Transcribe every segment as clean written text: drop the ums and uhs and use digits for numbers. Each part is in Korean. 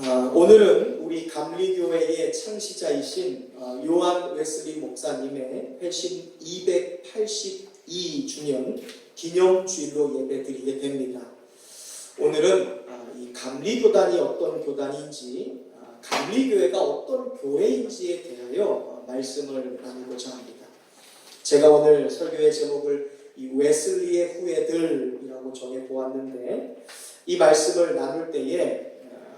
오늘은 우리 감리교회의 창시자이신 요한 웨슬리 목사님의 회심 282주년 기념주일로 예배드리게 됩니다. 오늘은 이 감리교단이 어떤 교단인지, 감리교회가 어떤 교회인지에 대하여 말씀을 나누고자 합니다. 제가 오늘 설교의 제목을 이 웨슬리의 후예들이라고 정해보았는데, 이 말씀을 나눌 때에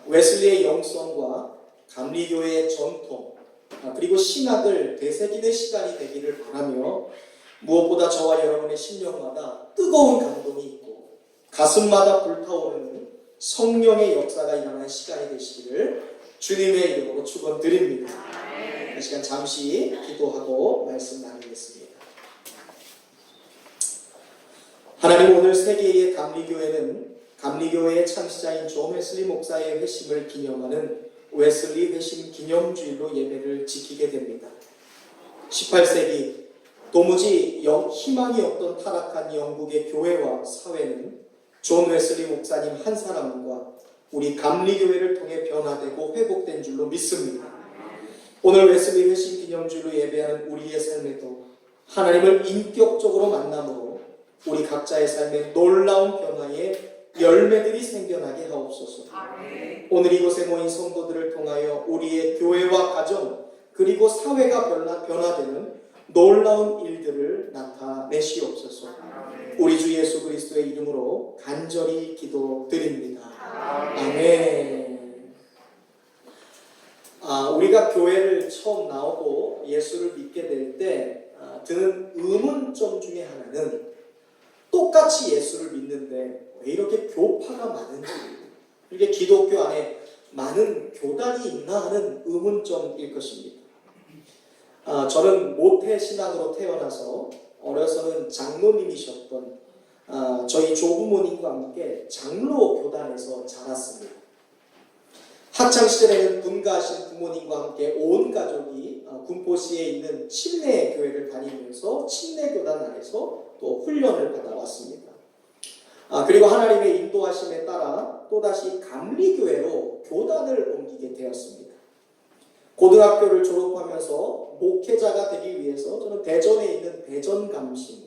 웨슬리의 영성과 감리교회의 전통, 그리고 신학을 되새기는 시간이 되기를 바라며, 무엇보다 저와 여러분의 심령마다 뜨거운 감동이 있고 가슴마다 불타오르는 성령의 역사가 일어나는 시간이 되시기를 주님의 이름으로 축원드립니다. 이 시간 잠시 기도하고 말씀 나누겠습니다. 하나님, 오늘 세계의 감리교회는 감리교회의 창시자인 존 웨슬리 목사의 회심을 기념하는 웨슬리 회심 기념주일로 예배를 지키게 됩니다. 18세기 도무지 희망이 없던 타락한 영국의 교회와 사회는 존 웨슬리 목사님 한 사람과 우리 감리교회를 통해 변화되고 회복된 줄로 믿습니다. 오늘 웨슬리 회심 기념주일로 예배하는 우리의 삶에도 하나님을 인격적으로 만남으로 우리 각자의 삶에 놀라운 변화의 열매들이 생겨나게 하옵소서. 오늘 이곳에 모인 성도들을 통하여 우리의 교회와 가정 그리고 사회가 변화되는 놀라운 일들을 나타내시옵소서. 우리 주 예수 그리스도의 이름으로 간절히 기도드립니다. 아멘. 우리가 교회를 처음 나오고 예수를 믿게 될 때 드는 의문점 중에 하나는 똑같이 예수를 믿는데 왜 이렇게 교파가 많은지, 이렇게 기독교 안에 많은 교단이 있나 하는 의문점일 것입니다. 저는 모태 신앙으로 태어나서 어려서는 장로님이셨던 저희 조부모님과 함께 장로 교단에서 자랐습니다. 학창시절에는 분가하신 부모님과 함께 온 가족이 군포시에 있는 침례교회를 다니면서 침례교단 안에서 또 훈련을 받아왔습니다. 그리고 하나님의 인도하심에 따라 또다시 감리교회로 교단을 옮기게 되었습니다. 고등학교를 졸업하면서 목회자가 되기 위해서 저는 대전에 있는 대전감신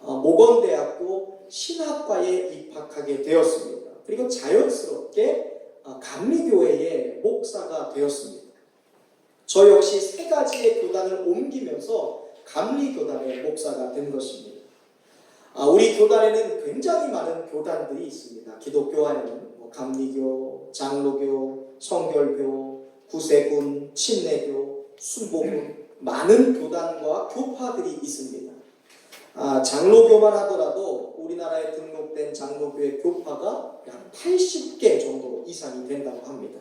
모건대학교 신학과에 입학하게 되었습니다. 그리고 자연스럽게 감리교회의 목사가 되었습니다. 저 역시 세 가지의 교단을 옮기면서 감리교단의 목사가 된 것입니다. 우리 교단에는 굉장히 많은 교단들이 있습니다. 기독교 안에는 감리교, 장로교, 성결교, 구세군, 침례교, 순복음, 많은 교단과 교파들이 있습니다. 장로교만 하더라도 우리나라에 등록된 장로교의 교파가 약 80개 정도 이상이 된다고 합니다.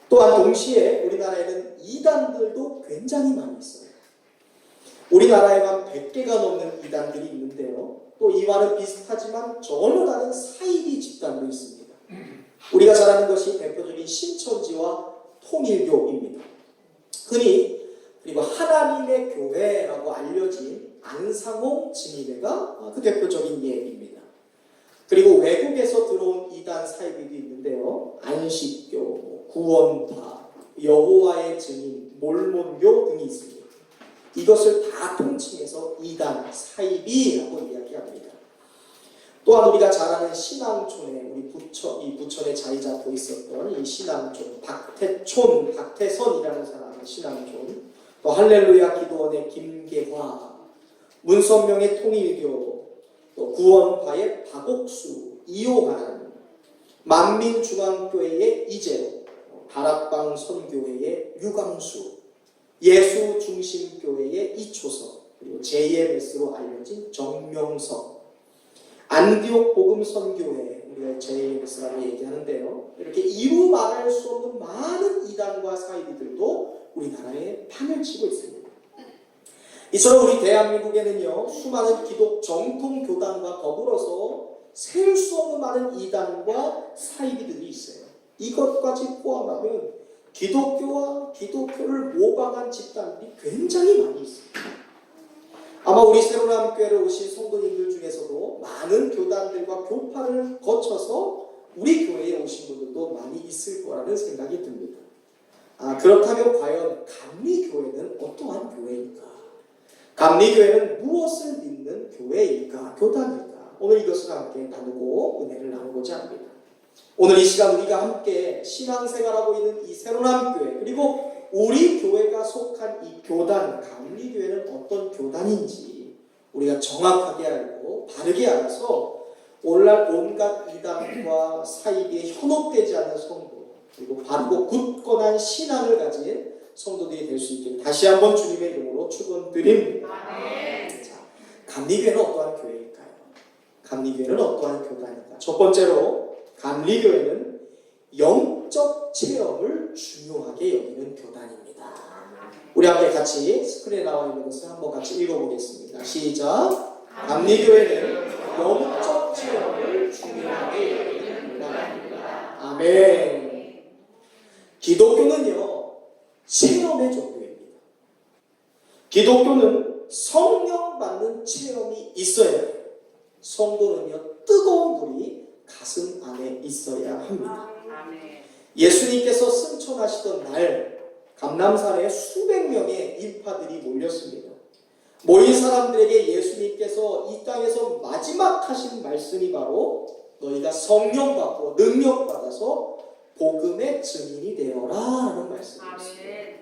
또한 동시에 우리나라에는 이단들도 굉장히 많이 있어요. 우리나라에만 100개가 넘는 이단들이 있는데요. 또 이와는 비슷하지만 전혀 다른 사이비 집단도 있습니다. 우리가 잘 아는 것이 대표적인 신천지와 통일교입니다. 흔히 그리고 하나님의 교회라고 알려진 안상홍 증인회가 그 대표적인 예입니다. 그리고 외국에서 들어온 이단 사이비도 있는데요. 안식교, 구원파, 여호와의 증인, 몰몬교 등이 있습니다. 이것을 다 통칭해서 이단, 사이비라고 이야기합니다. 또한 우리가 잘 아는 신앙촌에 우리 부천에 자리 잡고 있었던 이 신앙촌, 박태선이라는 사람의 신앙촌, 또 할렐루야 기도원의 김계화, 문선명의 통일교, 또 구원파의 박옥수, 이호환, 만민중앙교회의 이재로, 다락방 선교회의 유광수, 예수중심교회의 이초석, 그리고 JMS로 알려진 정명석, 안디옥 복음선교회, 우리가 JMS라고 얘기하는데요. 이렇게 이루 말할 수 없는 많은 이단과 사이비들도 우리나라에 판을 치고 있습니다. 이처럼 우리 대한민국에는요, 수많은 기독 정통교단과 더불어서 세울 수 없는 많은 이단과 사이비들이 있어요. 이것까지 포함하면 기독교와 기독교를 모방한 집단들이 굉장히 많이 있습니다. 아마 우리 새로남교회로 오신 성도님들 중에서도 많은 교단들과 교파를 거쳐서 우리 교회에 오신 분들도 많이 있을 거라는 생각이 듭니다. 그렇다면 과연 감리교회는 어떠한 교회일까? 감리교회는 무엇을 믿는 교회일까? 교단일까? 오늘 이것을 함께 나누고 은혜를 나누고자 합니다. 오늘 이 시간 우리가 함께 신앙생활하고 있는 이 새로운 교회, 그리고 우리 교회가 속한 이 교단, 감리교회는 어떤 교단인지 우리가 정확하게 알고 바르게 알아서 오늘날 온갖 이단과 사이비에 현혹되지 않는 성도, 그리고 바르고 굳건한 신앙을 가진 성도들이 될 수 있기를 다시 한번 주님의 이름으로 축원드립니다. 자, 감리교회는 어떠한 교회일까요? 감리교회는 어떠한 교단일까? 첫 번째로 감리교회는 영적 체험을 중요하게 여기는 교단입니다. 우리 함께 같이 스크린에 나와 있는 것을 한번 같이 읽어보겠습니다. 시작. 감리교회는 영적 체험을 중요하게 여기는 교단입니다. 아멘. 기독교는요, 체험의 종교입니다. 기독교는 성령 받는 체험이 있어야 해요. 성도는요, 뜨거운 불이 가슴 안에 있어야 합니다. 예수님께서 승천하시던 날 감람산에 수백 명의 인파들이 몰렸습니다. 모인 사람들에게 예수님께서 이 땅에서 마지막 하신 말씀이 바로 너희가 성령 받고 능력 받아서 복음의 증인이 되어라 라는 말씀이었습니다.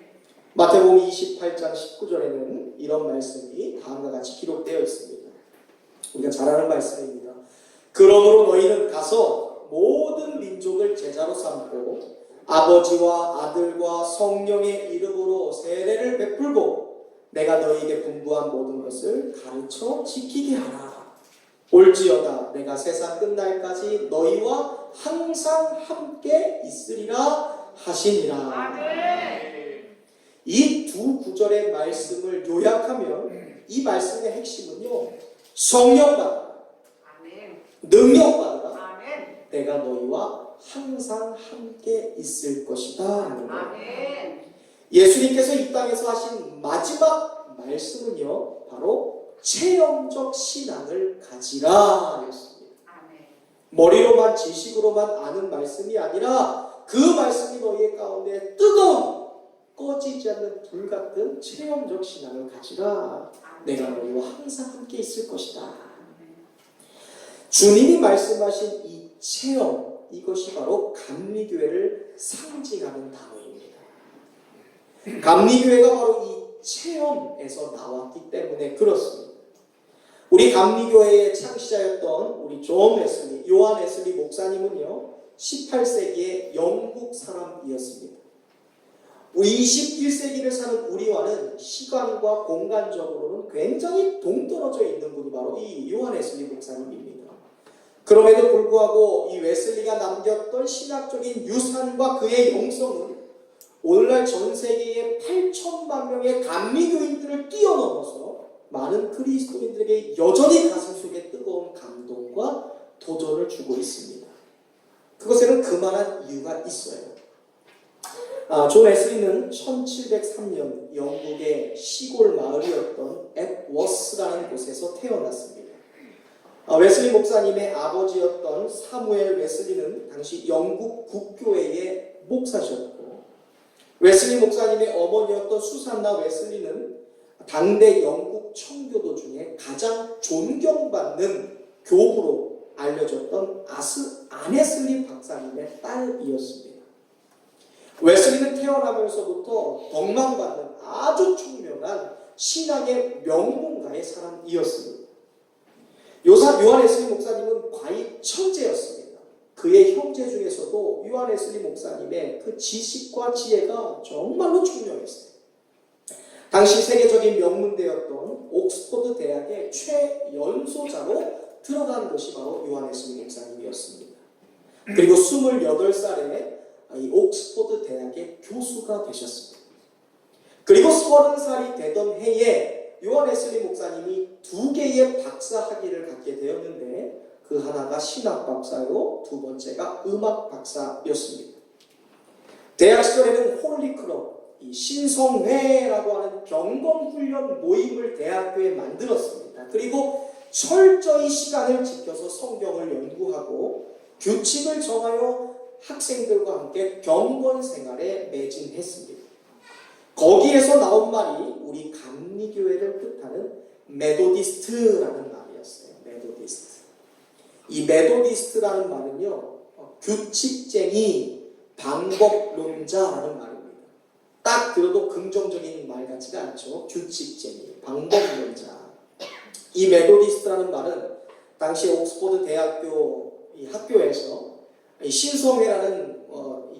마태복음 28장 19절에는 이런 말씀이 다음과 같이 기록되어 있습니다. 우리가 잘 아는 말씀입니다. 그러므로 너희는 가서 모든 민족을 제자로 삼고 아버지와 아들과 성령의 이름으로 세례를 베풀고 내가 너희에게 분부한 모든 것을 가르쳐 지키게 하라. 올지어다 내가 세상 끝날까지 너희와 항상 함께 있으리라 하시니라. 이 두 구절의 말씀을 요약하면 이 말씀의 핵심은요, 성령 받으라, 능력 받으라, 내가 너희와 항상 함께 있을 것이다. 예수님께서 이 땅에서 하신 마지막 말씀은요, 바로 체험적 신앙을 가지라 였습니다. 머리로만 지식으로만 아는 말씀이 아니라 그 말씀이 너희의 가운데 뜨거운 꺼지지 않는 불같은 체험적 신앙을 가지라. 내가 너희와 항상 함께 있을 것이다. 주님이 말씀하신 이 체험, 이것이 바로 감리교회를 상징하는 단어입니다. 감리교회가 바로 이 체험에서 나왔기 때문에 그렇습니다. 우리 감리교회의 창시자였던 우리 존 웨슬리, 요한 웨슬리 목사님은요, 18세기의 영국 사람이었습니다. 21세기를 사는 우리와는 시간과 공간적으로는 굉장히 동떨어져 있는 분이 바로 이 요한 웨슬리 목사님입니다. 그럼에도 불구하고 이 웨슬리가 남겼던 신학적인 유산과 그의 영성은 오늘날 전 세계의 8천만 명의 감리교인들을 뛰어넘어서 많은 그리스도인들에게 여전히 가슴속에 뜨거운 감동과 도전을 주고 있습니다. 그것에는 그만한 이유가 있어요. 존 웨슬리는 1703년 영국의 시골 마을이었던 앳워스라는 곳에서 태어났습니다. 웨슬리 목사님의 아버지였던 사무엘 웨슬리는 당시 영국 국교회의 목사셨고, 웨슬리 목사님의 어머니였던 수산나 웨슬리는 당대 영국 청교도 중에 가장 존경받는 교부로 알려졌던 아네슬리 박사님의 딸이었습니다. 웨슬리는 태어나면서부터 덕망받는 아주 총명한 신앙의 명문가의 사람이었습니다. 요한 웨슬리 목사님은 과히 천재였습니다. 그의 형제 중에서도 요한 웨슬리 목사님의 그 지식과 지혜가 정말로 총명했어요. 당시 세계적인 명문대였던 옥스퍼드 대학의 최연소자로 들어간 것이 바로 요한 웨슬리 목사님이었습니다. 그리고 28살에 이 옥스퍼드 대학의 교수가 되셨습니다. 그리고 30살이 되던 해에 요한 웨슬리 목사님이 2개의 박사 학위를 갖게 되었는데 그 하나가 신학 박사요, 두 번째가 음악 박사였습니다. 대학 시절에는 홀리클럽, 이 신성회라고 하는 경건훈련 모임을 대학교에 만들었습니다. 그리고 철저히 시간을 지켜서 성경을 연구하고 규칙을 정하여 학생들과 함께 경건 생활에 매진했습니다. 거기에서 나온 말이 우리 감리교회를 뜻하는 메도디스트라는 말이었어요. 메도디스트. 이 메도디스트라는 말은요, 규칙쟁이, 방법론자라는 말입니다. 딱 들어도 긍정적인 말 같지가 않죠. 규칙쟁이, 방법론자. 이 메도디스트라는 말은 당시 옥스퍼드 대학교 이 학교에서 신성회라는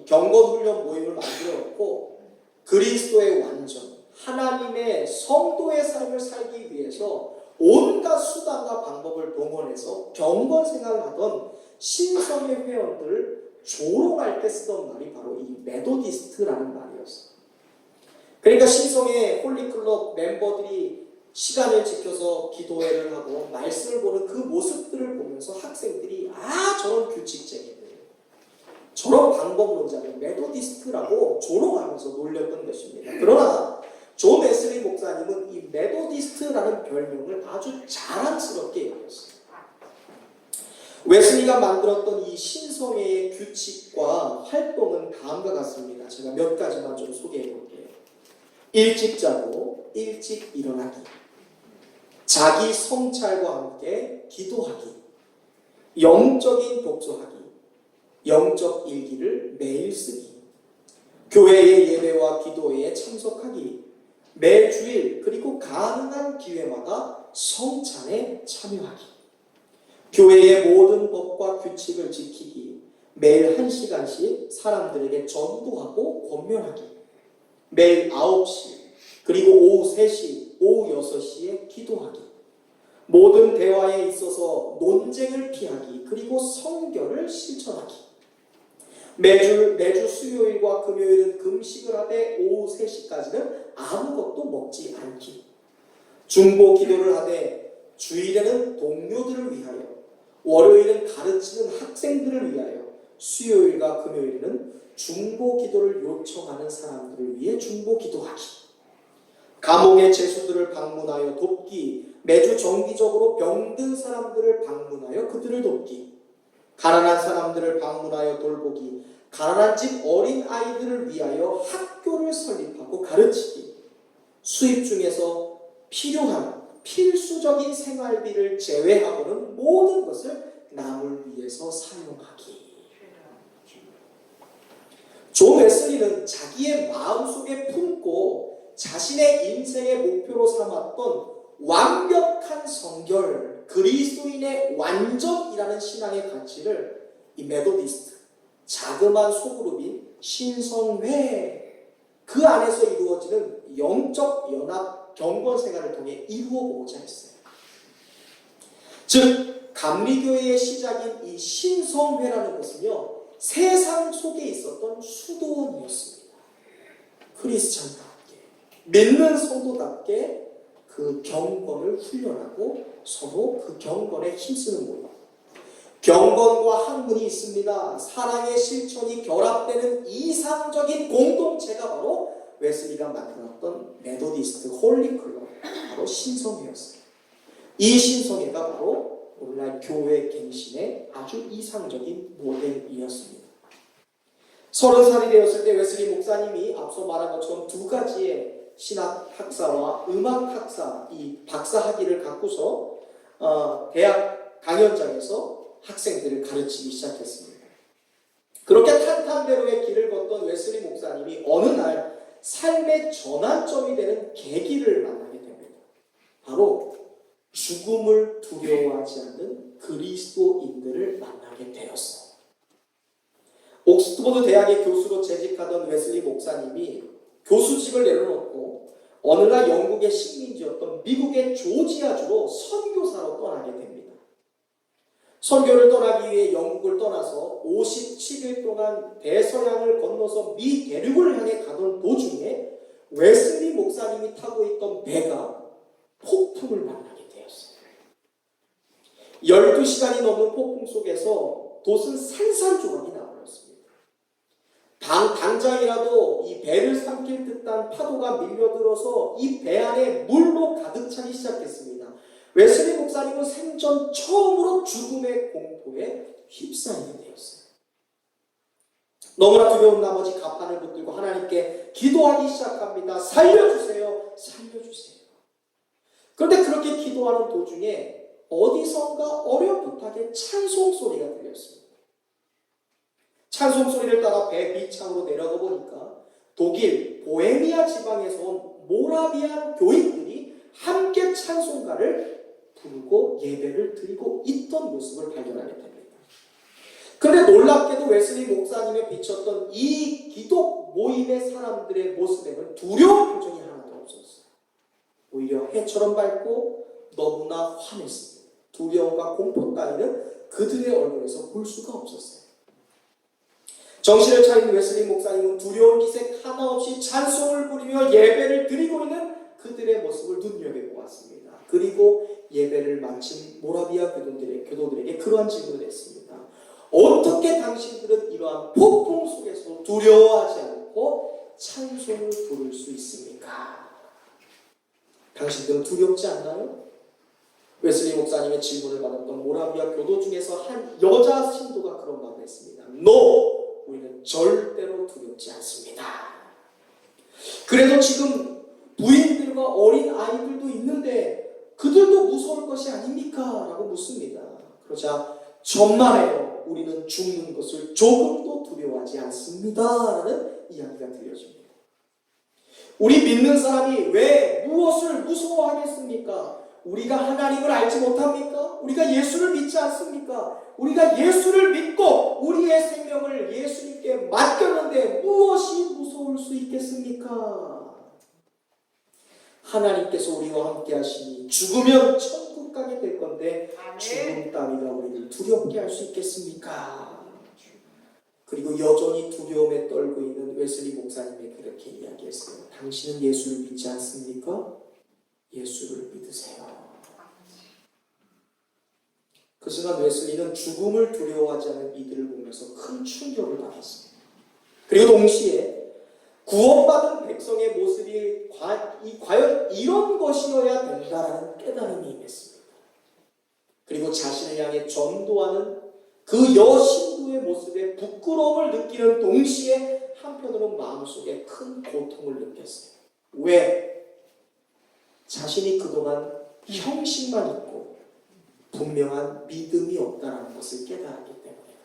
경건훈련 모임을 만들었고, 그리스도의 완전, 하나님의 성도의 삶을 살기 위해서 온갖 수단과 방법을 동원해서 경건 생활을 하던 신성회 회원들을 조롱할 때 쓰던 말이 바로 이 메도디스트라는 말이었어요. 그러니까 신성회 홀리클럽 멤버들이 시간을 지켜서 기도회를 하고 말씀을 보는 그 모습들을 보면서 학생들이 저런 규칙쟁이들, 저런 방법론자들, 메도디스트라고 조롱하면서 놀렸던 것입니다. 그러나 존 웨슬리 목사님은 이 메도디스트라는 별명을 아주 자랑스럽게 여겼어요. 웨슬리가 만들었던 이 신성회의 규칙과 활동은 다음과 같습니다. 제가 몇 가지만 좀 소개해 볼게요. 일찍 자고 일찍 일어나기, 자기 성찰과 함께 기도하기, 영적인 독서하기, 영적 일기를 매일 쓰기, 교회의 예배와 기도회에 참석하기, 매주일 그리고 가능한 기회마다 성찬에 참여하기, 교회의 모든 법과 규칙을 지키기, 매일 1시간씩 사람들에게 전도하고 권면하기, 매일 9시 그리고 오후 3시, 오후 6시에 기도하기, 모든 대화에 있어서 논쟁을 피하기, 그리고 성결을 실천하기, 매주 수요일과 금요일은 금식을 하되 오후 3시까지는 아무것도 먹지 않기, 중보 기도를 하되 주일에는 동료들을 위하여, 월요일은 가르치는 학생들을 위하여, 수요일과 금요일에는 중보 기도를 요청하는 사람들을 위해 중보 기도하기, 감옥의 죄수들을 방문하여 돕기, 매주 정기적으로 병든 사람들을 방문하여 그들을 돕기, 가난한 사람들을 방문하여 돌보기, 가난한 집 어린 아이들을 위하여 학교를 설립하고 가르치기, 수입 중에서 필요한 필수적인 생활비를 제외하고는 모든 것을 남을 위해서 사용하기. 존 웨슬리는 자기의 마음속에 품고 자신의 인생의 목표로 삼았던 완벽한 성결, 그리스도인의 완전이라는 신앙의 가치를 이 메도디스트, 자그마한 소그룹인 신성회, 그 안에서 이루어지는 영적 연합 경건 생활을 통해 이루어 보고자 했어요. 즉 감리교회의 시작인 이 신성회라는 것은요, 세상 속에 있었던 수도원이었습니다. 크리스찬답게, 믿는 성도답게 그 경건을 훈련하고 서로 그 경건에 힘쓰는 모임. 경건과 학문이 있습니다. 사랑의 실천이 결합되는 이상적인 공동체가 바로 웨슬리가 만들었던 메도디스트 홀리클럽, 바로 신성회였어요. 이 신성회가 바로 오늘날 교회 갱신의 아주 이상적인 모델이었습니다. 30살이 되었을 때 웨슬리 목사님이 앞서 말한 것처럼 2가지의 신학 학사와 음악 학사, 이 박사 학위를 갖고서 대학 강연장에서 학생들을 가르치기 시작했습니다. 그렇게 탄탄대로의 길을 걷던 웨슬리 목사님이 어느 날 삶의 전환점이 되는 계기를 만나게 됩니다. 바로 죽음을 두려워하지 않는 그리스도인들을 만나게 되었어요. 옥스퍼드 대학의 교수로 재직하던 웨슬리 목사님이 교수직을 내려놓고 어느 날 영국의 식민지였던 미국의 조지아주로 선교사로 떠나게 됩니다. 선교를 떠나기 위해 영국을 떠나서 57일 동안 대서양을 건너서 미 대륙을 향해 가던 도중에 웨슬리 목사님이 타고 있던 배가 폭풍을 만나게 되었어요. 12시간이 넘는 폭풍 속에서 돛은 산산조각이 나버렸습니다. 당장이라도 이 배를 삼킬 듯한 파도가 밀려들어서 이 배 안에 물로 가득 차기 시작했습니다. 웨슬리 목사님은 생전 처음으로 죽음의 공포에 휩싸이게 되었어요. 너무나 두려운 나머지 가판을 붙들고 하나님께 기도하기 시작합니다. 살려주세요. 살려주세요. 그런데 그렇게 기도하는 도중에 어디선가 어렴풋하게 찬송 소리가 들렸습니다. 찬송 소리를 따라 배 밑창으로 내려가 보니까 독일 보헤미아 지방에서 온 모라비안 교인들이 함께 찬송가를 부르고 예배를 드리고 있던 모습을 발견하게 됩니다. 그런데 놀랍게도 웨슬리 목사님의 비쳤던 이 기독 모임의 사람들의 모습에는 두려운 표정이 하나도 없었어요. 오히려 해처럼 밝고 너무나 환했습니다. 두려움과 공포 따위는 그들의 얼굴에서 볼 수가 없었어요. 정신을 차린 웨슬리 목사님은 두려운 기색 하나 없이 찬송을 부리며 예배를 드리고 있는 그들의 모습을 눈여겨보았습니다. 그리고 예배를 마친 모라비아 교도들에게 그러한 질문을 했습니다. 어떻게 당신들은 이러한 폭풍 속에서 두려워하지 않고 찬송을 부를 수 있습니까? 당신들은 두렵지 않나요? 웨슬리 목사님의 질문을 받았던 모라비아 교도 중에서 한 여자 신도가 그런 말을 했습니다. No! 우리는 절대로 두렵지 않습니다. 그래도 지금 부인들과 어린 아이들도 있는데 그들도 무서울 것이 아닙니까? 라고 묻습니다. 그러자 천만에요. 우리는 죽는 것을 조금도 두려워하지 않습니다. 라는 이야기가 들려집니다. 우리 믿는 사람이 왜 무엇을 무서워하겠습니까? 우리가 하나님을 알지 못합니까? 우리가 예수를 믿지 않습니까? 우리가 예수를 믿고 우리의 생명을 예수님께 맡겼는데 무엇이 무서울 수 있겠습니까? 하나님께서 우리와 함께 하시니 죽으면 천국 가게 될 건데 죽음 따위가 우리를 두렵게 할 수 있겠습니까? 그리고 여전히 두려움에 떨고 있는 웨슬리 목사님이 그렇게 이야기했어요. 당신은 예수를 믿지 않습니까? 예수를 믿으세요. 그 순간 웨슬리는 죽음을 두려워하지 않는 이들을 보면서 큰 충격을 받았습니다. 그리고 동시에 구원받은 백성의 모습이 과연 이런 것이어야 된다라는 깨달음이 임했습니다. 그리고 자신을 향해 전도하는 그 여신도의 모습에 부끄러움을 느끼는 동시에 한편으로 마음속에 큰 고통을 느꼈어요. 왜? 자신이 그동안 형식만 있고 분명한 믿음이 없다는 것을 깨달았기 때문이에요.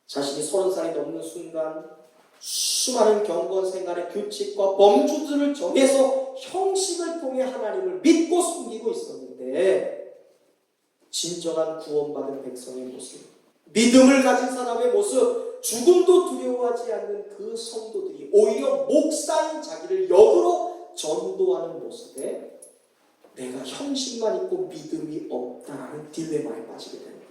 자신이 30살이 넘는 순간 수많은 경건 생활의 규칙과 범주들을 정해서 형식을 통해 하나님을 믿고 숨기고 있었는데 진정한 구원받은 백성의 모습, 믿음을 가진 사람의 모습, 죽음도 두려워하지 않는 그 성도들이 오히려 목사인 자기를 역으로 전도하는 모습에 내가 형식만 있고 믿음이 없다라는 딜레마에 빠지게 되는 거예요.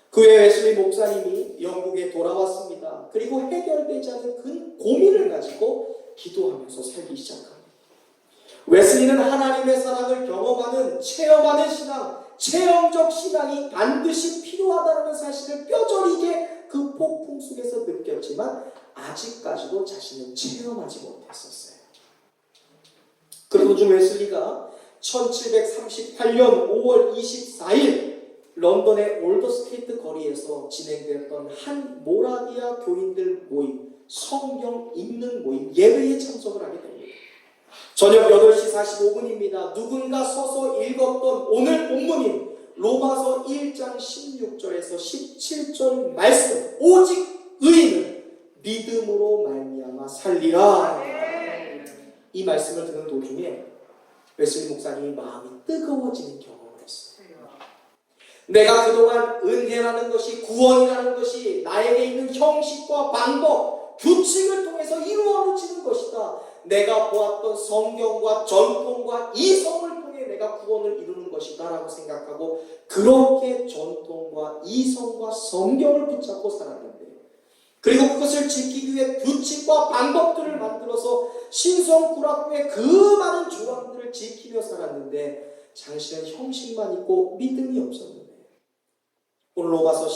그의 웨슬리 목사님이 영국에 돌아왔습니다. 그리고 해결되지 않은 그 고민을 가지고 기도하면서 살기 시작합니다. 웨슬리는 하나님의 사랑을 경험하는 체험하는 신앙, 체험적 신앙이 반드시 필요하다는 사실을 뼈저리게 그 폭풍 속에서 느꼈지만 아직까지도 자신은 체험하지 못했었어요. 그러던 중 웨슬리가 1738년 5월 24일 런던의 올더스테이트 거리에서 진행되었던 한 모라비아 교인들 모임, 성경 읽는 모임 예배에 참석을 하게 됩니다. 저녁 8시 45분입니다. 누군가 서서 읽었던 오늘 본문인 로마서 1장 16절에서 17절 말씀, 오직 의인은 믿음으로 말미암아 살리라. 이 말씀을 듣는 도중에 웨슬리 목사님이 마음이 뜨거워지는 경험을 했어요. 내가 그동안 은혜라는 것이, 구원이라는 것이 나에게 있는 형식과 방법, 규칙을 통해서 이루어지는 것이다. 내가 보았던 성경과 전통과 이성을 통해 내가 구원을 이루는 것이다 라고 생각하고 그렇게 전통과 이성과 성경을 붙잡고 살았는데, 그리고 그것을 지키기 위해 규칙과 방법들을 만들어서 신성구락구의 그 많은 조항들을 지키며 살았는데 당신은 형식만 있고 믿음이 없었는데, 오늘 로마서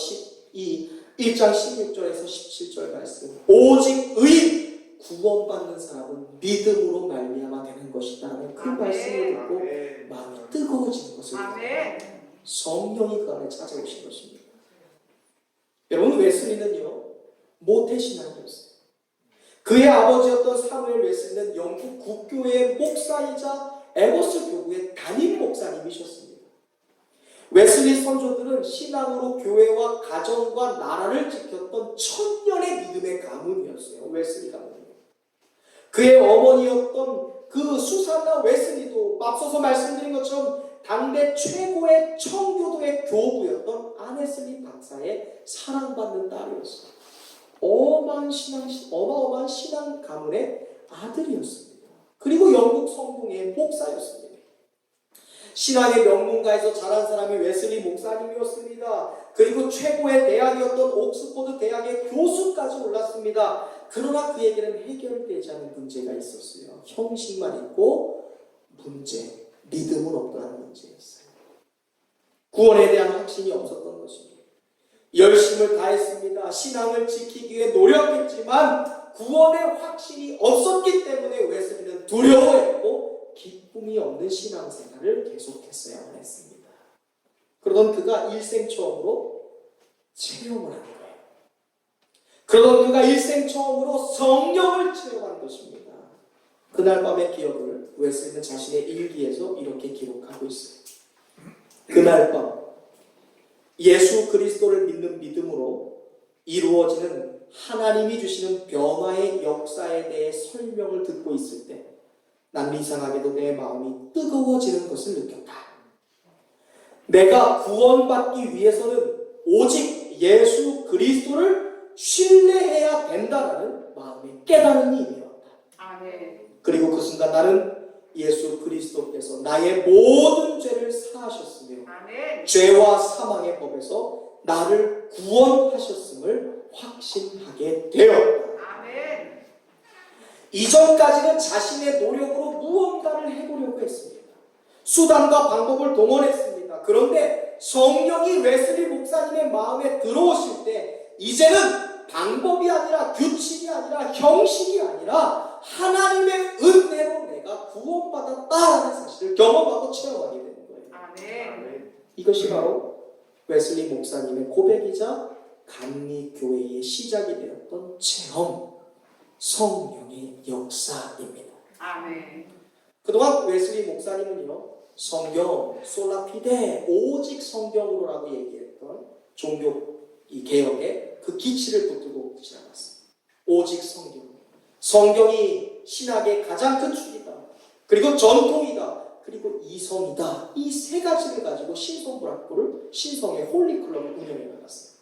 1장 16절에서 17절 말씀, 오직 의인, 구원받는 사람은 믿음으로 말미암아 되는 것이다 라는 그 말씀을 듣고 마음이 뜨거워지는 것을 성령이 그 안에 찾아오신 것입니다. 여러분, 웨슬리는요, 모태신앙이었어요. 그의 아버지였던 사무엘 웨슬리는 영국 국교회의 목사이자 에버스 교구의 담임 목사님이셨습니다. 웨슬리 선조들은 신앙으로 교회와 가정과 나라를 지켰던 천년의 믿음의 가문이었어요. 웨슬리 가문이요. 그의 어머니였던 그 수산나 웨슬리도 앞서서 말씀드린 것처럼 당대 최고의 청교도의 교부였던 아네슬리 박사의 사랑받는 딸이었어요. 어마어마한 신앙 가문의 아들이었습니다. 그리고 영국 성공의 목사였습니다. 신앙의 명문가에서 자란 사람이 웨슬리 목사님이었습니다. 그리고 최고의 대학이었던 옥스포드 대학의 교수까지 올랐습니다. 그러나 그에게는 해결되지 않은 문제가 있었어요. 형식만 있고 믿음은 없다는 문제였어요. 구원에 대한 확신이 없었던 것입니다. 열심을 다했습니다. 신앙을 지키기 위해 노력했지만 구원의 확신이 없었기 때문에 웨슬리는 두려워했고 기쁨이 없는 신앙생활을 계속했어야만 했습니다. 그러던 그가 일생 처음으로 체험을 한 거예요. 그러던 그가 일생 처음으로 성령을 체험한 것입니다. 그날 밤의 기억을 웨슬리는 자신의 일기에서 이렇게 기록하고 있어요. 그날 밤 예수 그리스도를 믿는 믿음으로 이루어지는 하나님이 주시는 변화의 역사에 대해 설명을 듣고 있을 때 난 이상하게도 내 마음이 뜨거워지는 것을 느꼈다. 내가 구원받기 위해서는 오직 예수 그리스도를 신뢰해야 된다는 마음의 깨달음이 일어났다. 아멘. 그리고 그 순간 나는 예수 그리스도께서 나의 모든 죄를 사하셨으며 아멘. 죄와 사망의 법에서 나를 구원하셨음을 확신하게 되었다. 아멘. 이전까지는 자신의 노력으로 무언가를 해보려고 했습니다. 수단과 방법을 동원했습니다. 그런데 성령이 웨슬리 목사님의 마음에 들어오실 때 이제는 방법이 아니라 규칙이 아니라 형식이 아니라 하나님의 은혜로 내가 구원받았다라는 사실을 경험하고 체험하게 되는 거예요. 아멘. 이것이 바로 웨슬리 목사님의 고백이자 감리교회의 시작이 되었던 체험, 성령의 역사입니다. 아멘. 그동안 웨슬리 목사님은요, 성경, 솔라피데, 오직 성경으로라고 얘기했던 종교 이 개혁의 그 기치를 붙들고 지나갔습니다. 오직 성경. 성경이 신학의 가장 큰 축이다. 그리고 전통이다. 그리고 이성이다. 이 세 가지를 가지고 신성불학교를 신성의 홀리클럽을 운영해 나갔습니다.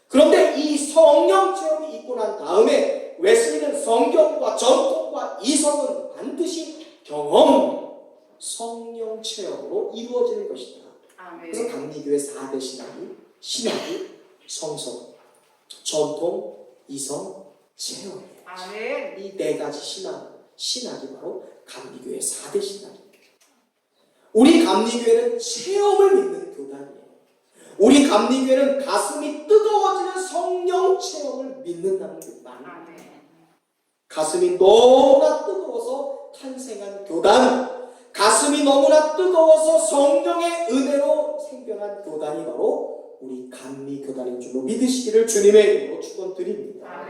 그런데 이 성령 체험이 있고 난 다음에 웨슬리는 성경과 전통과 이성은 반드시 경험, 성령 체험으로 이루어지는 것이다. 아멘. 그래서 감리교회 4대 신학이 성성, 전통, 이성, 체험이에요. 아멘. 이 네 가지 신학이 바로 감리교회 4대 신학입니다. 우리 감리교회는 체험을 믿는 교단이에요. 우리 감리교회는 가슴이 뜨거워지는 성령 체험을 믿는다는 교단. 아멘. 가슴이 너무나 뜨거워서 탄생한 교단, 가슴이 너무나 뜨거워서 성령의 은혜로 생겨난 교단이 바로 우리 감리교단인 줄로 믿으시기를 주님의 이름으로 축원드립니다.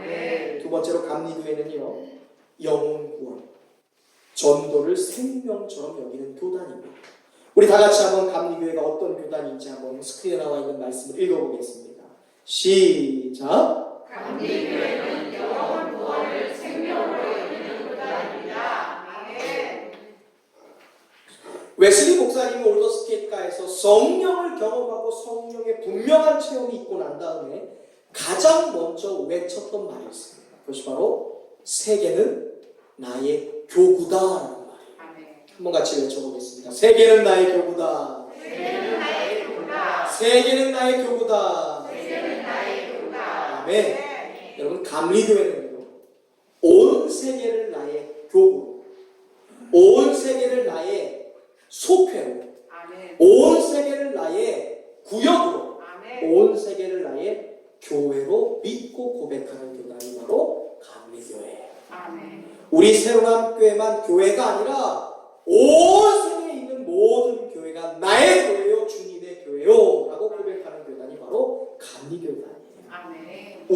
두 번째로 감리교회는요, 영혼구원, 전도를 생명처럼 여기는 교단입니다. 우리 다 같이 한번 감리교회가 어떤 교단인지 한번 스크린에 나와 있는 말씀을 읽어보겠습니다. 시작. 감리교회는 영혼구원을 생명으로 여기는 교단입니다. 아멘. 웨슬리 목사님이 올더스케이트가에서 성령을 경험하고 성령의 분명한 체험이 있고 난 다음에 가장 먼저 외쳤던 말이 있습니다. 그것이 바로 세계는 나의 교구다라는 말이에요. 한번 같이 외쳐보겠습니다. 세계는 나의 교구다. 세계는 나의 교구다. 세계는 나의 교구다. 세계는 나의 교구다. 아멘. 네. 여러분, 감리교회는요, 온 세계를 나의 교구로, 온 세계를 나의 속회로, 아멘. 온 세계를 나의 구역으로, 아멘. 온 세계를 나의 교회로 믿고 고백하는 교단이 바로 감리교회예요. 아멘. 우리 새로남교회만 교회가 아니라 온 세계에 있는 모든 교회가 나의 교회요, 주님의 교회요,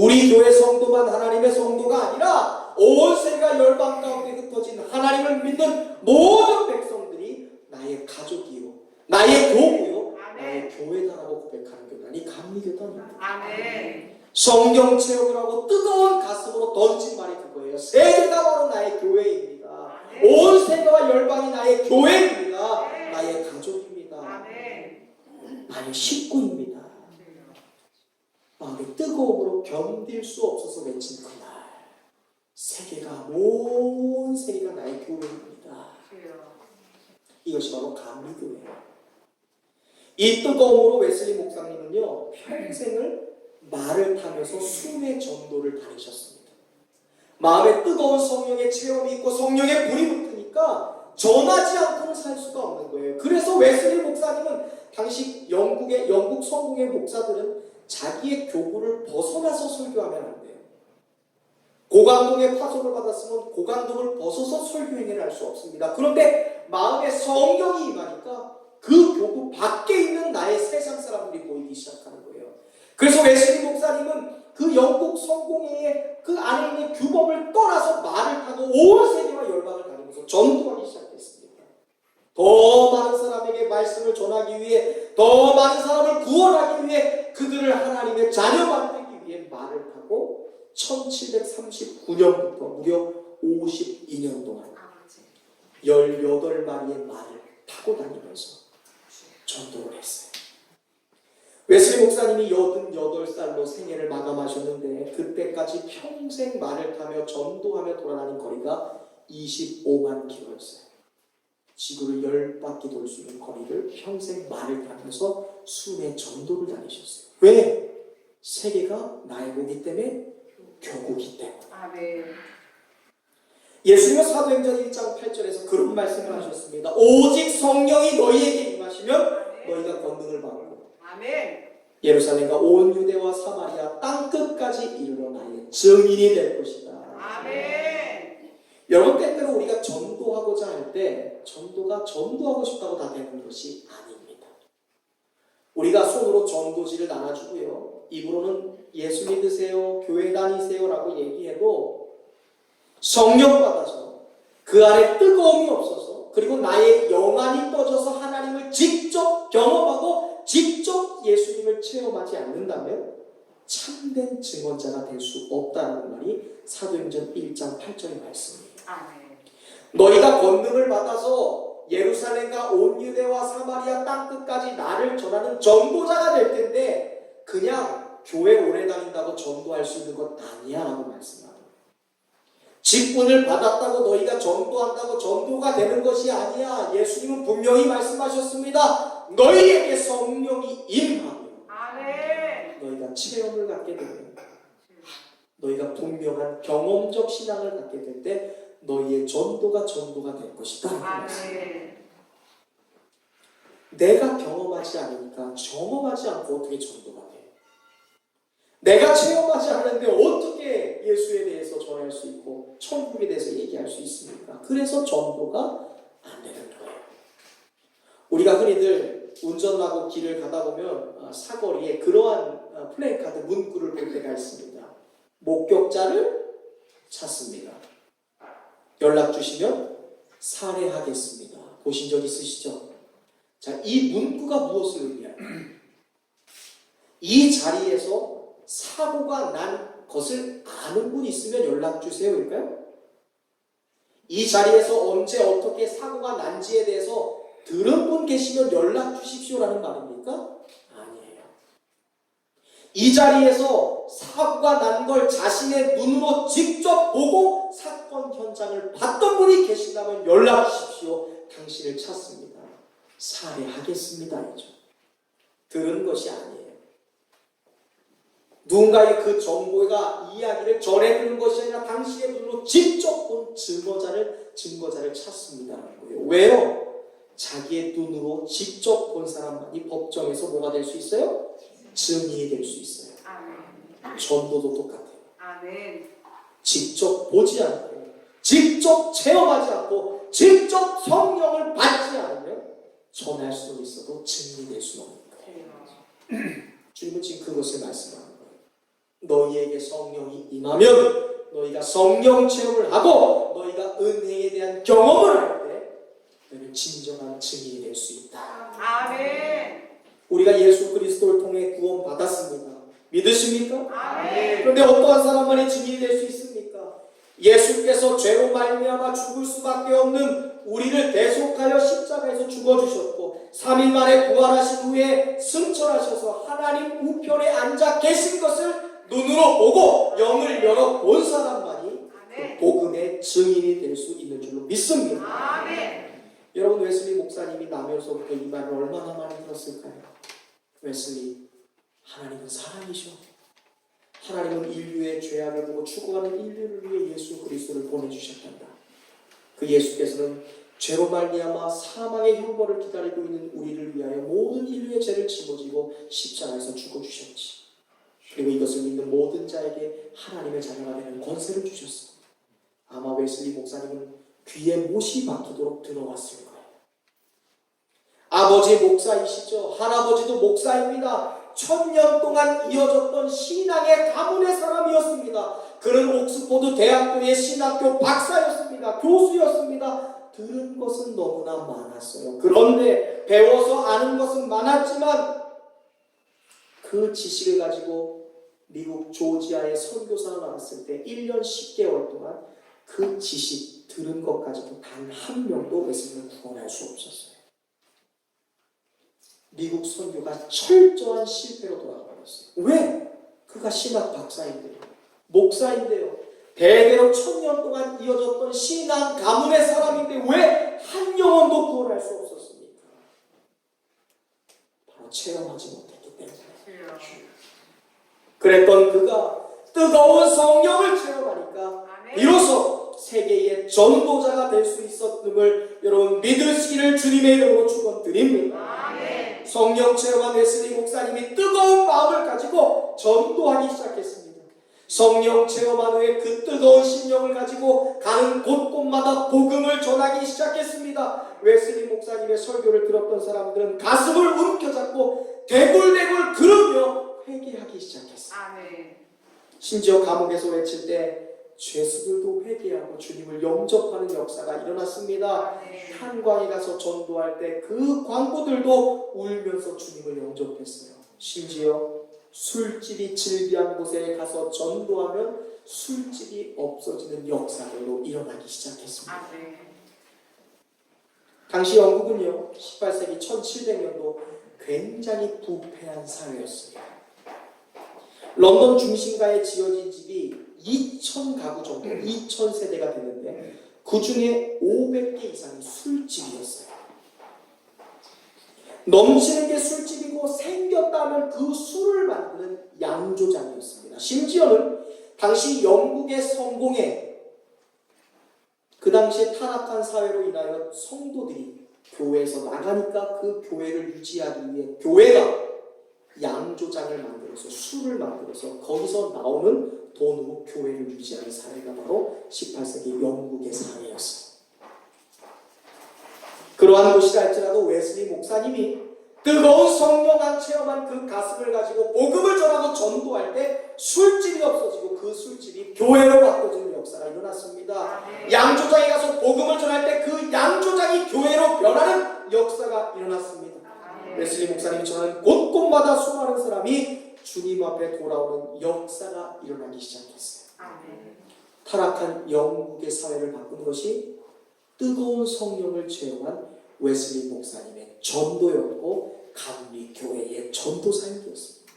우리 교회 성도만 하나님의 성도가 아니라 온 세계가 열방 가운데 흩어진 하나님을 믿는 모든 백성들이 나의 가족이요, 나의 교구요, 나의 교회다라고 고백하는 교단이 감리교단입니다. 아멘. 성경 체험을 하고 뜨거운 가슴으로 던진 말이 그거예요. 세계가 바로 나의 교회입니다. 온 세계와 열방이 나의 교회입니다. 나의 가족입니다. 나의 식구입니다. 마음의 뜨거움으로 견딜 수 없어서 외친 그날, 세계가, 온 세계가 나의 교회입니다. 이것이 바로 감리교회예요. 이 뜨거움으로 웨슬리 목사님은요, 평생을 말을 타면서 순회 전도를 다니셨습니다. 마음에 뜨거운 성령의 체험이 있고 성령의 불이 붙으니까 전하지 않고는 살 수가 없는 거예요. 그래서 웨슬리 목사님은 당시 영국 성공의 목사들은 자기의 교구를 벗어나서 설교하면 안 돼요. 고강동의 파송을 받았으면 고강동을 벗어서 설교 행위를 할 수 없습니다. 그런데 마음에 성령이 임하니까 그 교구 밖에 있는 나의 세상 사람들이 보이기 시작하는 거예요. 그래서 웨슬리 목사님은 그 영국 성공회의 그 안에 있는 규범을 떠나서 말을 타고 온 세계와 열방을 다니면서 전도하기 시작했습니다. 더 많은 사람에게 말씀을 전하기 위해, 더 많은 사람을 구원하기 위해, 그들을 하나님의 자녀 만들기 위해 말을 타고 1739년부터 무려 52년 동안 18마리의 말을 타고 다니면서 전도를 했어요. 웨슬리 목사님이 88살로 생애를 마감하셨는데 그때까지 평생 말을 타며 전도하며 돌아다닌 거리가 25만 킬로였어요. 지구를 10바퀴 돌 수 있는 거리를 평생 말을 타면서 순회 전도를 다니셨어요. 왜? 세계가 나의 거기 때문에, 교구기 때문에. 아멘. 예수님은 사도행전 1장 8절에서 그런 말씀을 하셨습니다. 오직 성령이 너희에게 임하시면 너희가 권능을 받고 아멘. 예루살렘과 온 유대와 사마리아 땅끝까지 이르러 나의 증인이 될 것이다. 아멘. 여러분, 때때로 우리가 전도하고자 할 때 전도가 전도하고 싶다고 다 되는 것이 아닙니다. 우리가 손으로 전도지를 나눠주고요, 입으로는 예수 믿으세요, 교회 다니세요 라고 얘기해도 성령 받아서 그 안에 뜨거움이 없어서, 그리고 나의 영안이 떠져서 하나님을 직접 경험하고 직접 예수님을 체험하지 않는다면 참된 증언자가 될 수 없다는 말이 사도행전 1장 8절의 말씀입니다. 아멘. 너희가 권능을 받아서 예루살렘과 온 유대와 사마리아 땅끝까지 나를 전하는 전도자가 될 텐데 그냥 교회 오래 다닌다고 전도할 수 있는 것 아니야 라고 말씀합니다. 직분을 받았다고 너희가 전도한다고 전도가 되는 것이 아니야. 예수님은 분명히 말씀하셨습니다. 너희에게 성령이 임하며 너희가 체험을 갖게 되면, 너희가 분명한 경험적 신앙을 갖게 될 때 너희의 전도가 될 것이다. 내가 경험하지 않으니까 경험하지 않고 어떻게 전도가 돼요? 내가 체험하지 않는데 어떻게 예수에 대해서 전할 수 있고 천국에 대해서 얘기할 수 있습니까? 그래서 전도가 안 되는 거예요. 우리가 흔히들 운전하고 길을 가다 보면 사거리에 그러한 플래카드 문구를 볼 때가 있습니다. 목격자를 찾습니다. 연락 주시면 살해하겠습니다. 보신 적 있으시죠? 자, 이 문구가 무엇을 의미해요? 이 자리에서 사고가 난 것을 아는 분 있으면 연락 주세요일까요? 이 자리에서 언제 어떻게 사고가 난지에 대해서 들은 분 계시면 연락 주십시오라는 말입니까? 아니에요. 이 자리에서 사고가 난 걸 자신의 눈으로 직접 보고 사건 현장을 봤던 분이 계신다면 연락 주십시오. 당신을 찾습니다. 살해하겠습니다. 이죠. 들은 것이 아니에요. 누군가의 그 정보가 이야기를 전해주는 것이 아니라 당신의 눈으로 직접 본 증거자를 찾습니다라는 거예요. 왜요? 자기의 눈으로 직접 본 사람만이 법정에서 뭐가 될 수 있어요? 증인이 될 수 있어요. 아멘. 전도도 똑같아요. 아멘. 직접 보지 않고, 직접 체험하지 않고, 직접 성령을 받지 않으면 전할 수는 있어도 증인이 될 수는 없는 거예요. 주님은 지금 그것을 말씀하는 거예요. 너희에게 성령이 임하면 너희가 성령 체험을 하고 너희가 은혜에 대한 경험을 할 때 너희는 진정한 증인이 될 수 있다. 아멘. 우리가 예수 그리스도를 통해 구원 받았습니다. 믿으십니까? 아멘. 그런데 어떠한 사람만이 증인이 될 수 있습니까? 예수께서 죄로 말미암아 죽을 수밖에 없는 우리를 대속하여 십자가에서 죽어주셨고 3일 만에 부활하신 후에 승천하셔서 하나님 우편에 앉아 계신 것을 눈으로 보고 영을 열어 본 사람만이 그 복음의 증인이 될 수 있는 줄로 믿습니다. 아멘. 여러분, 웨슬리 목사님이 나면서부터 이 말을 얼마나 많이 들었을까요? 웨슬리, 하나님은 사랑이셔. 하나님은 인류의 죄악을 보고 추구하는 인류를 위해 예수 그리스도를 보내주셨단다. 그 예수께서는 죄로 말미암아 사망의 형벌을 기다리고 있는 우리를 위하여 모든 인류의 죄를 짊어지고 십자가에서 죽어주셨지. 그리고 이것을 믿는 모든 자에게 하나님의 자녀가 되는 권세를 주셨습니다. 아마 웨슬리 목사님은 귀에 못이 박히도록 들어왔을 거예요. 아버지 목사이시죠. 할아버지도 목사입니다. 1000년 동안 이어졌던 신앙의 가문의 사람이었습니다. 그는 옥스포드 대학교의 신학교 박사였습니다. 교수였습니다. 들은 것은 너무나 많았어요. 그런데 배워서 아는 것은 많았지만 그 지식을 가지고 미국 조지아의 선교사를 나왔을 때 1년 10개월 동안 그 지식 들은 것 가지고 단 한 명도 웨슬리를 구원할 수 없었어요. 미국 선교가 철저한 실패로 돌아가버렸어요. 왜? 그가 신학 박사인데요. 목사인데요. 대대로 1000년 동안 이어졌던 신앙 가문의 사람인데 왜 한 영혼도 구원할 수 없었습니까? 바로 체험하지 못했기 때문에. 그랬던 그가 뜨거운 성령을 체험하니까 비로소 세계의 전도자가 될 수 있었음을 여러분 믿으시기를 주님의 이름으로 축원드립니다. 성령 체험한 웨슬리 목사님이 뜨거운 마음을 가지고 전도하기 시작했습니다. 성령 체험한 후에 그 뜨거운 심령을 가지고 가는 곳곳마다 복음을 전하기 시작했습니다. 웨슬리 목사님의 설교를 들었던 사람들은 가슴을 움켜잡고 대굴대굴 그러며 회개하기 시작했습니다. 심지어 감옥에서 외칠 때 죄수들도 회개하고 주님을 영접하는 역사가 일어났습니다. 탄광에 가서 전도할 때 그 광부들도 울면서 주님을 영접했어요. 심지어 술집이 즐비한 곳에 가서 전도하면 술집이 없어지는 역사들도 일어나기 시작했습니다. 당시 영국은요 18세기 1700년도 굉장히 부패한 사회였습니다. 런던 중심가에 지어진 집이 2000가구 정도, 2000세대가 되는데 그 중에 500개 이상이 술집이었어요. 넘치는 게 술집이고 생겼다면 그 술을 만드는 양조장이었습니다. 심지어는 당시 영국의 성공에 그 당시에 타락한 사회로 인하여 성도들이 교회에서 나가니까 그 교회를 유지하기 위해 교회가 양조장을 만들어서 술을 만들어서 거기서 나오는 돈으로 교회를 유지하는 사회가 바로 18세기 영국의 사회였습니다. 그러한 곳이라 할지라도 웨슬리 목사님이 뜨거운 성령을 체험한 그 가슴을 가지고 복음을 전하고 전도할 때 술집이 없어지고 그 술집이 교회로 바꿔지는 역사가 일어났습니다. 양조장에 가서 복음을 전할 때 그 양조장이 교회로 변하는 역사가 일어났습니다. 웨슬리 목사님이 전하는 곳곳마다 수많은 사람이 주님 앞에 돌아오는 역사가 일어나기 시작했어요. 타락한 영국의 사회를 바꾼 것이 뜨거운 성령을 체험한 웨슬리 목사님의 전도였고 감리교회의 전도사역이었습니다.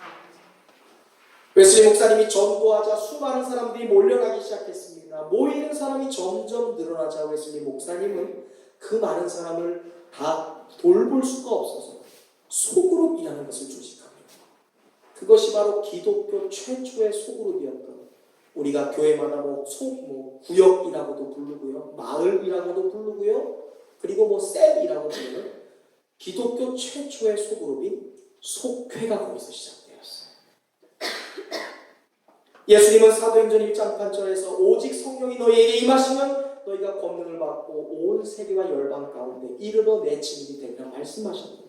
웨슬리 목사님이 전도하자 수많은 사람들이 몰려나기 시작했습니다. 모이는 사람이 점점 늘어나자 웨슬리 목사님은 그 많은 사람을 다 돌볼 수가 없어서 소그룹이라는 것을 조직합니다. 그것이 바로 기독교 최초의 소그룹이었던, 우리가 교회마다 구역이라고도 부르고요, 마을이라고도 부르고요, 그리고 셀이라고 부르는 기독교 최초의 소그룹인 속회가 거기서 시작되었어요. 예수님은 사도행전 1장 8절에서 오직 성령이 너희에게 임하시면 너희가 권능을 받고 온 세계와 열방 가운데 이르러 내 증인이 되리라 말씀하셨는데,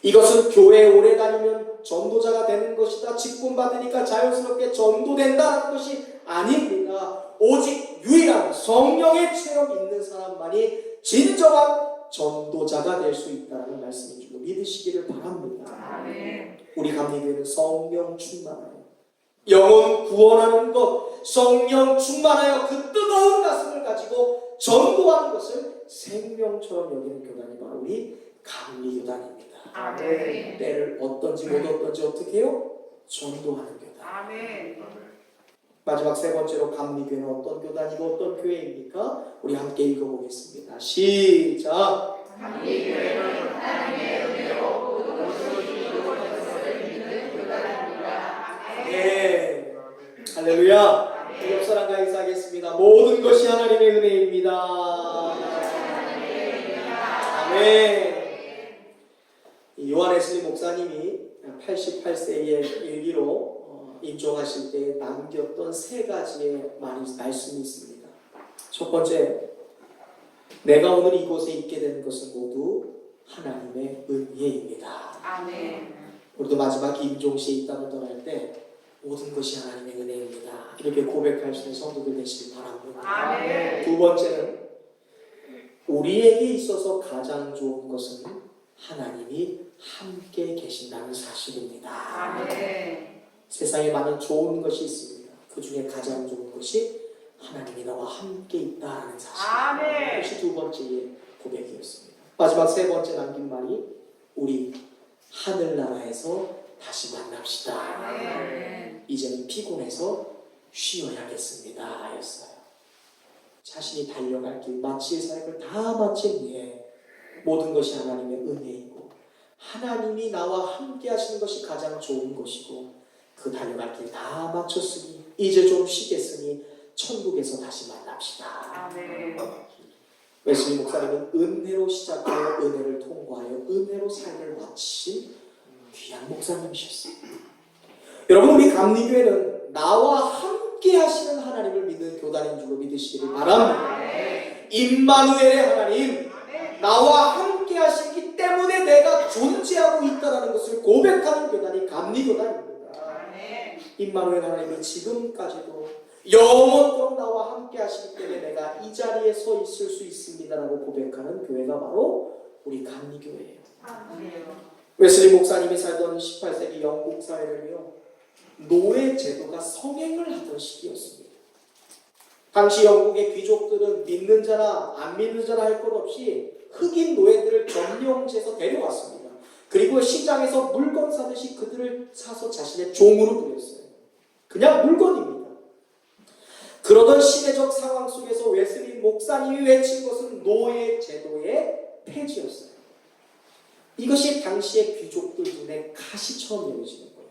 이것은 교회에 오래 다니면 전도자가 되는 것이다, 직분 받으니까 자연스럽게 전도된다는 것이 아닙니다. 오직 유일한 성령의 체험 있는 사람만이 진정한 전도자가 될 수 있다는 말씀인 줄 믿으시기를 바랍니다. 아멘. 우리 감리교회는 성령 충만하여 영혼 구원하는 것, 성령 충만하여 그 뜨거운 가슴을 가지고 전도하는 것을 생명처럼 여기는 교단이 바로 우리 감리교단입니다. 아멘. 때를 어떤지 못 어떤지 어떻게 해요? 전도하는 교단. 아멘. 마지막 세 번째로 감리교회는 어떤 교단이고 어떤 교회입니까? 우리 함께 읽어보겠습니다. 시작! 감리교회는 하나님의 은혜로 모든 것을 이루고 것을 믿는 교단입니다. 예. 할렐루야! 옆 사람과 인사하겠습니다. 모든 것이 하나님의 은혜입니다. 아멘. 요한 웨슬리 목사님이 88세의 일기로 임종하실 때 남겼던 세 가지의 말씀이 있습니다. 첫 번째, 내가 오늘 이곳에 있게 된 것은 모두 하나님의 은혜입니다. 아멘. 우리도 마지막 임종시에 이 땅을 떠날 때 모든 것이 하나님의 은혜입니다. 이렇게 고백할 수 있는 성도들 되시길 바랍니다. 아멘. 두 번째는 우리에게 있어서 가장 좋은 것은 하나님이 함께 계신다는 사실입니다. 아멘. 세상에 많은 좋은 것이 있습니다. 그 중에 가장 좋은 것이 하나님이 나와 함께 있다는 사실. 아멘. 그것이 두 번째의 고백이었습니다. 마지막 세 번째 남긴 말이 우리 하늘나라에서 다시 만납시다. 아멘. 이제는 피곤해서 쉬어야겠습니다. 였어요. 자신이 달려갈 길, 마칠 사역을 다 마친 후에 모든 것이 하나님의 은혜이고 하나님이 나와 함께 하시는 것이 가장 좋은 것이고 그 달려갈 길 다 마쳤으니 이제 좀 쉬겠으니 천국에서 다시 만납시다. 아멘. 웨슬리 목사님은 은혜로 시작하여 은혜를 통과하여 은혜로 삶을 마치신 귀한 목사님이셨어요. 여러분, 우리 감리교회는 나와 함께 하시는 하나님을 믿는 교단인 줄로 믿으시기를 바랍니다. 임마누엘의 하나님, 나와 함께 하시기 때문에 내가 존재하고 있다는 것을 고백하는 교단이 감리교단입니다. 임마누엘 하나님이 지금까지도 영원토록 나와 함께 하시기 때문에 내가 이 자리에 서 있을 수 있습니다라고 고백하는 교회가 바로 우리 감리교회예요. 웨슬리 목사님이 살던 18세기 영국 사회는요, 노예 제도가 성행을 하던 시기였습니다. 당시 영국의 귀족들은 믿는 자나 안 믿는 자나 할 것 없이 흑인 노예들을 점령지에서 데려왔습니다. 그리고 시장에서 물건 사듯이 그들을 사서 자신의 종으로 부렸어요. 그냥 물건입니다. 그러던 시대적 상황 속에서 웨슬리 목사님이 외친 것은 노예 제도의 폐지였어요. 이것이 당시의 귀족들 눈에 가시처럼 여겨지는 거예요.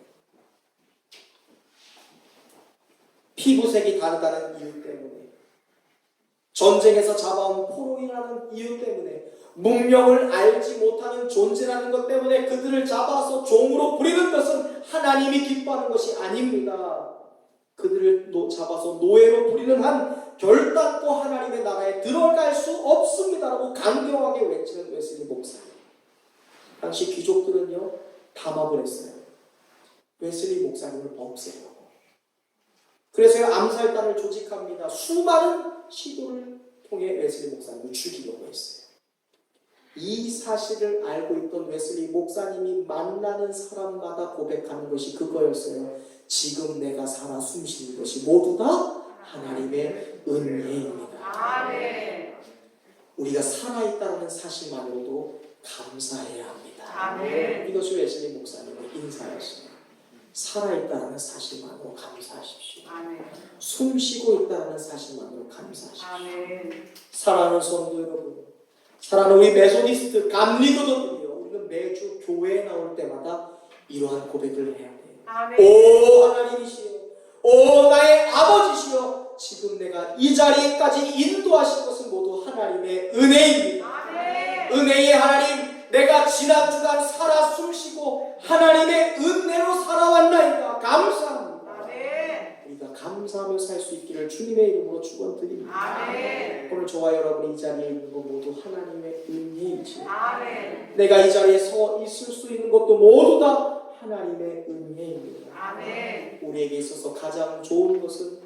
피부색이 다르다는 이유 때문에, 전쟁에서 잡아온 포로인이라는 이유 때문에, 문명을 알지 못하는 존재라는 것 때문에 그들을 잡아서 종으로 부리는 것은 하나님이 기뻐하는 것이 아닙니다. 그들을 잡아서 노예로 부리는 한 결단코 하나님의 나라에 들어갈 수 없습니다라고 강경하게 외치는 웨슬리 목사님. 당시 귀족들은요, 담합을 했어요. 웨슬리 목사님을 없애려고. 그래서 암살단을 조직합니다. 수많은 시도를 통해 웨슬리 목사님을 죽이려고 했어요. 이 사실을 알고 있던 웨슬리 목사님이 만나는 사람마다 고백하는 것이 그거였어요. 지금 내가 살아 숨쉬는 것이 모두 다 하나님의 은혜입니다. 아멘. 우리가 살아있다는 사실만으로도 감사해야 합니다. 아멘. 이것이 웨슬리 목사님의 인사였습니다. 살아있다는 사실만으로 감사하십시오. 아멘. 숨쉬고 있다는 사실만으로 감사하십시오. 아멘. 사랑하는 성도 여러분, 사랑하는 우리 메소디스트 감리교도들이요, 우리는 매주 교회에 나올 때마다 이러한 고백을 해야 돼요. 아멘. 오 하나님이시여, 오 나의 아버지시여, 지금 내가 이 자리까지 인도하신 것은 모두 하나님의 은혜입니다. 아멘. 은혜의 하나님, 내가 지난 주간 살아 숨쉬고 하나님의 은혜로 살아왔나이다. 감사합니다. 아멘. 우리가 항상 감사하며 살 수 있기를 주님의 이름으로 축원드립니다. 아멘. 오늘 저와 여러분이 이 자리에 있는 것 모두 하나님의 은혜이지. 아멘. 내가 이 자리에 서 있을 수 있는 것도 모두 다 하나님의 은혜입니다. 아멘. 우리에게 있어서 가장 좋은 것은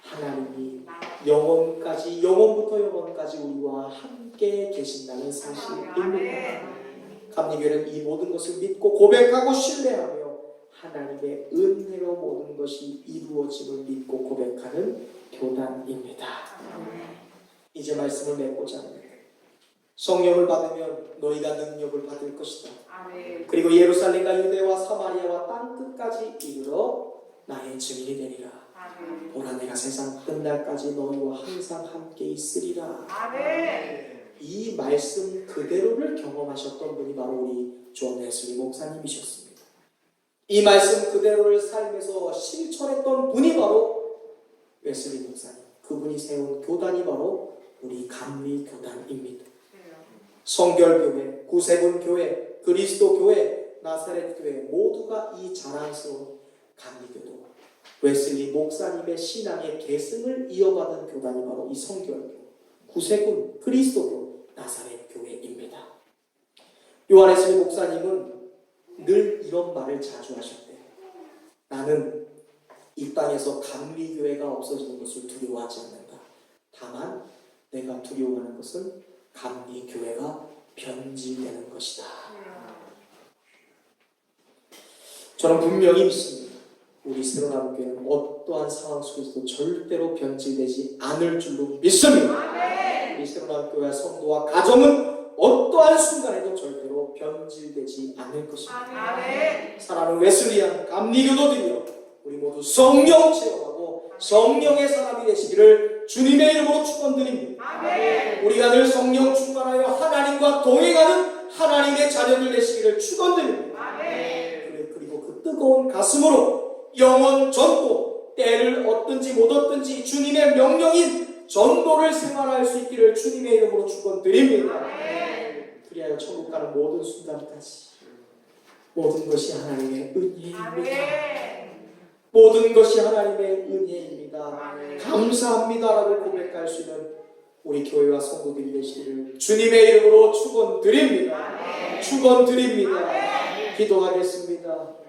하나님이 영원까지, 영원부터 영원까지 우리와 함께 계신다는 사실입니다. 감리교회는 이 모든 것을 믿고 고백하고 신뢰하며 하나님의 은혜로 모든 것이 이루어짐을 믿고 고백하는 교단입니다. 이제 말씀을 맺고자 합니다. 성령을 받으면 너희가 능력을 받을 것이다. 아멘. 그리고 예루살렘과 유대와 사마리아와 땅끝까지 이르러 나의 증인이 되리라. 아멘. 보라, 내가 세상 끝날까지 너희와 항상 함께 있으리라. 아멘. 이 말씀 그대로를 경험하셨던 분이 바로 우리 존 웨슬리 목사님이셨습니다. 이 말씀 그대로를 삶에서 실천했던 분이 바로 웨슬리 목사님. 그분이 세운 교단이 바로 우리 감리교단입니다. 성결교회, 구세군교회, 그리스도교회, 나사렛교회 모두가 이 자랑스러운 감리교도 웨슬리 목사님의 신앙의 계승을 이어받은 교단이 바로 이 성결교, 구세군, 그리스도교, 나사렛교회입니다. 요한 웨슬리 목사님은 늘 이런 말을 자주 하셨대요. 나는 이 땅에서 감리교회가 없어지는 것을 두려워하지 않는다. 다만 내가 두려워하는 것은 감리교회가 변질되는 것이다. 저는 분명히 믿습니다. 우리 새로운 교회는 어떠한 상황 속에서도 절대로 변질되지 않을 줄로 믿습니다. 우리 새로운 교회와 성도와 가정은 어떠한 순간에도 절대로 변질되지 않을 것입니다. 사랑하는 웨슬리안 감리교도들이여, 우리 모두 성령 체험하고 성령의 사람이 되시기를 주님의 이름으로 축원드립니다. 우리가 늘 성령 충만하여 하나님과 동행하는 하나님의 자녀들 되시기를 축원드립니다. 그리고 그 뜨거운 가슴으로 영원 전도, 때를 얻든지 못 얻든지 주님의 명령인 전도를 생활할 수 있기를 주님의 이름으로 축원드립니다. 그리하여 천국 가는 모든 순간까지 모든 것이 하나님의 은혜입니다. 모든 것이 하나님의 은혜입니다. 감사합니다라고 고백할 수 있는 우리 교회와 성도들이 되시기를 주님의 이름으로 축원드립니다. 축원드립니다. 기도하겠습니다.